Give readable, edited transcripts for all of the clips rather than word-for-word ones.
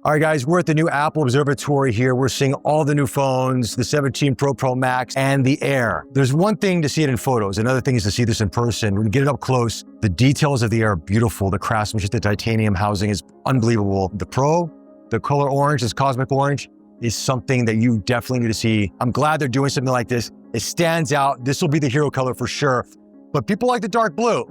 All right, guys, we're at the new Apple Observatory here. We're seeing all the new phones, the 17 Pro, Pro Max, and the Air. There's one thing to see it in photos. Another thing is to see this in person. When you get it up close, the details of the Air are beautiful. The craftsmanship, the titanium housing is unbelievable. The Pro, the color orange, this cosmic orange, is something that you definitely need to see. I'm glad they're doing something like this. It stands out. This will be the hero color for sure. But people like the dark blue.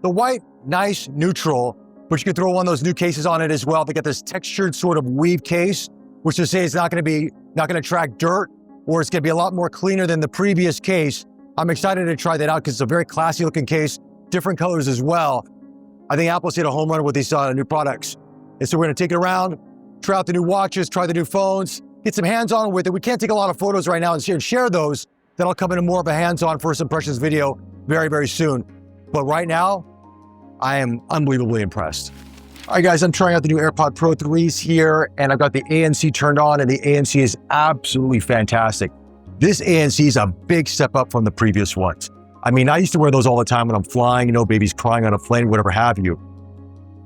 The white, nice, neutral, but you can throw one of those new cases on it as well. They get this textured sort of weave case, which to say it's not going to attract dirt, or it's going to be a lot more cleaner than the previous case. I'm excited to try that out because it's a very classy looking case, different colors as well. I think Apple's hit a home run with these new products. And so we're going to take it around, try out the new watches, try the new phones, get some hands-on with it. We can't take a lot of photos right now and share those. That'll come into more of a hands-on first impressions video very, very soon. But right now, I am unbelievably impressed. All right, guys, I'm trying out the new AirPods Pro 3s here, and I've got the ANC turned on, and the ANC is absolutely fantastic. This ANC is a big step up from the previous ones. I mean, I used to wear those all the time when I'm flying, babies crying on a plane, whatever have you.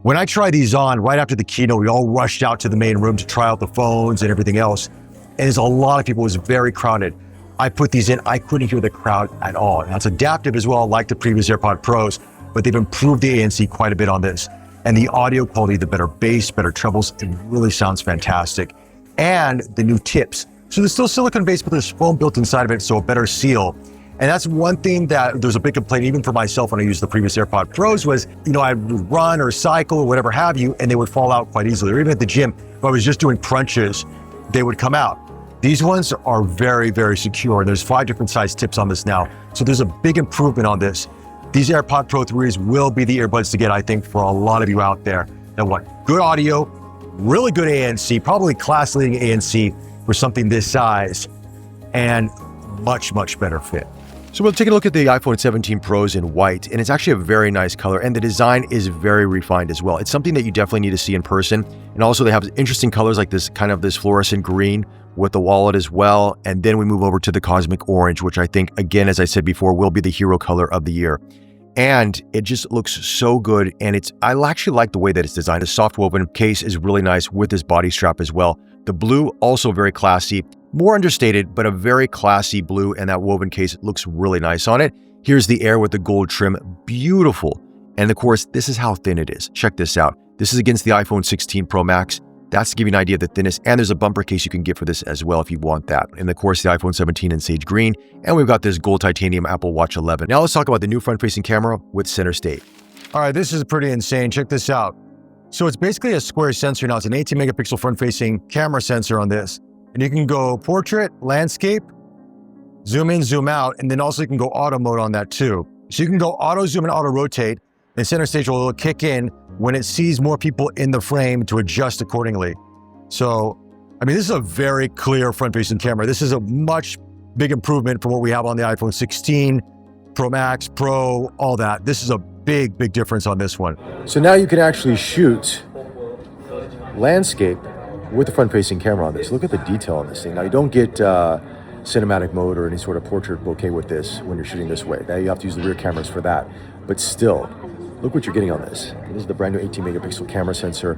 When I tried these on, right after the keynote, we all rushed out to the main room to try out the phones and everything else. And there's a lot of people, it was very crowded. I put these in, I couldn't hear the crowd at all. Now, it's adaptive as well, like the previous AirPods Pros, but they've improved the ANC quite a bit on this. And the audio quality, the better bass, better trebles, it really sounds fantastic. And the new tips. So there's still silicone based, but there's foam built inside of it, so a better seal. And that's one thing that there's a big complaint, even for myself when I used the previous AirPods Pros was, I'd run or cycle or whatever have you, and they would fall out quite easily. Or even at the gym, if I was just doing crunches, they would come out. These ones are very, very secure. There's 5 different size tips on this now. So there's a big improvement on this. These AirPods Pro 3s will be the earbuds to get, I think, for a lot of you out there that want good audio, really good ANC, probably class-leading ANC for something this size, and much, much better fit. So we'll take a look at the iPhone 17 Pros in white, and it's actually a very nice color, and the design is very refined as well. It's something that you definitely need to see in person, and also they have interesting colors like this kind of this fluorescent green with the wallet as well, and then we move over to the cosmic orange, which I think, again, as I said before, will be the hero color of the year. And it just looks so good, and I actually like the way that it's designed. The soft woven case is really nice with this body strap as well. The blue, also very classy, more understated, but a very classy blue, and that woven case looks really nice on it. Here's the Air with the gold trim, beautiful. And of course, this is how thin it is. Check this out. This is against the iPhone 16 Pro Max. That's to give you an idea of the thinness, and there's a bumper case you can get for this as well if you want that. And of course, the iPhone 17 in sage green, and we've got this gold titanium Apple Watch 11. Now let's talk about the new front-facing camera with center stage. All right, this is pretty insane. Check this out. So it's basically a square sensor now. It's an 18 megapixel front-facing camera sensor on this. And you can go portrait, landscape, zoom in, zoom out, and then also you can go auto mode on that too. So you can go auto zoom and auto rotate, and center stage will kick in when it sees more people in the frame to adjust accordingly. So, I mean, this is a very clear front-facing camera. This is a much big improvement from what we have on the iPhone 16, Pro Max, Pro, all that. This is a big, big difference on this one. So now you can actually shoot landscape with the front-facing camera on this. Look at the detail on this thing. Now, you don't get cinematic mode or any sort of portrait bokeh with this when you're shooting this way. Now you have to use the rear cameras for that. But still, look what you're getting on this. This is the brand new 18 megapixel camera sensor.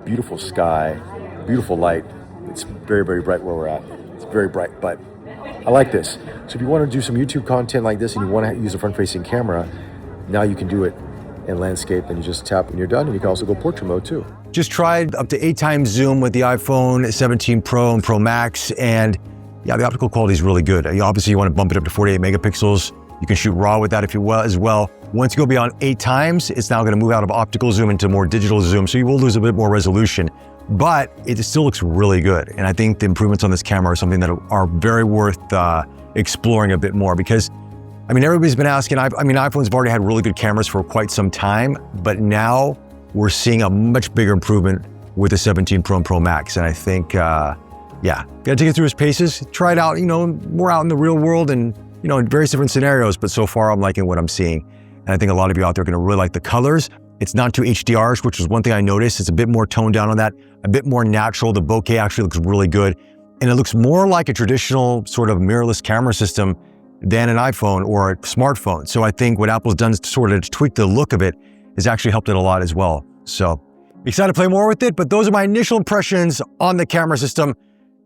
Beautiful sky, beautiful light. It's very, very bright where we're at. It's very bright, but I like this. So if you want to do some YouTube content like this and you want to use a front-facing camera, now you can do it in landscape, and you just tap when you're done, and you can also go portrait mode too. Just tried up to 8 times zoom with the iPhone 17 Pro and Pro Max, and yeah, the optical quality is really good. Obviously, you want to bump it up to 48 megapixels. You can shoot RAW with that if you will as well. Once you go beyond 8 times, it's now going to move out of optical zoom into more digital zoom, so you will lose a bit more resolution, but it still looks really good. And I think the improvements on this camera are something that are very worth exploring a bit more, because I mean, everybody's been asking, iPhones have already had really good cameras for quite some time, but now we're seeing a much bigger improvement with the 17 Pro and Pro Max. And I think, yeah, gotta take it through its paces, try it out, more out in the real world and, in various different scenarios. But so far, I'm liking what I'm seeing. And I think a lot of you out there are gonna really like the colors. It's not too HDR, which was one thing I noticed. It's a bit more toned down on that, a bit more natural. The bokeh actually looks really good. And it looks more like a traditional sort of mirrorless camera system than an iPhone or a smartphone. So I think what Apple's done to sort of tweak the look of it has actually helped it a lot as well. So Excited to play more with it, but those are my initial impressions on the camera system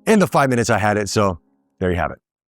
in the 5 minutes I had it. So there you have it.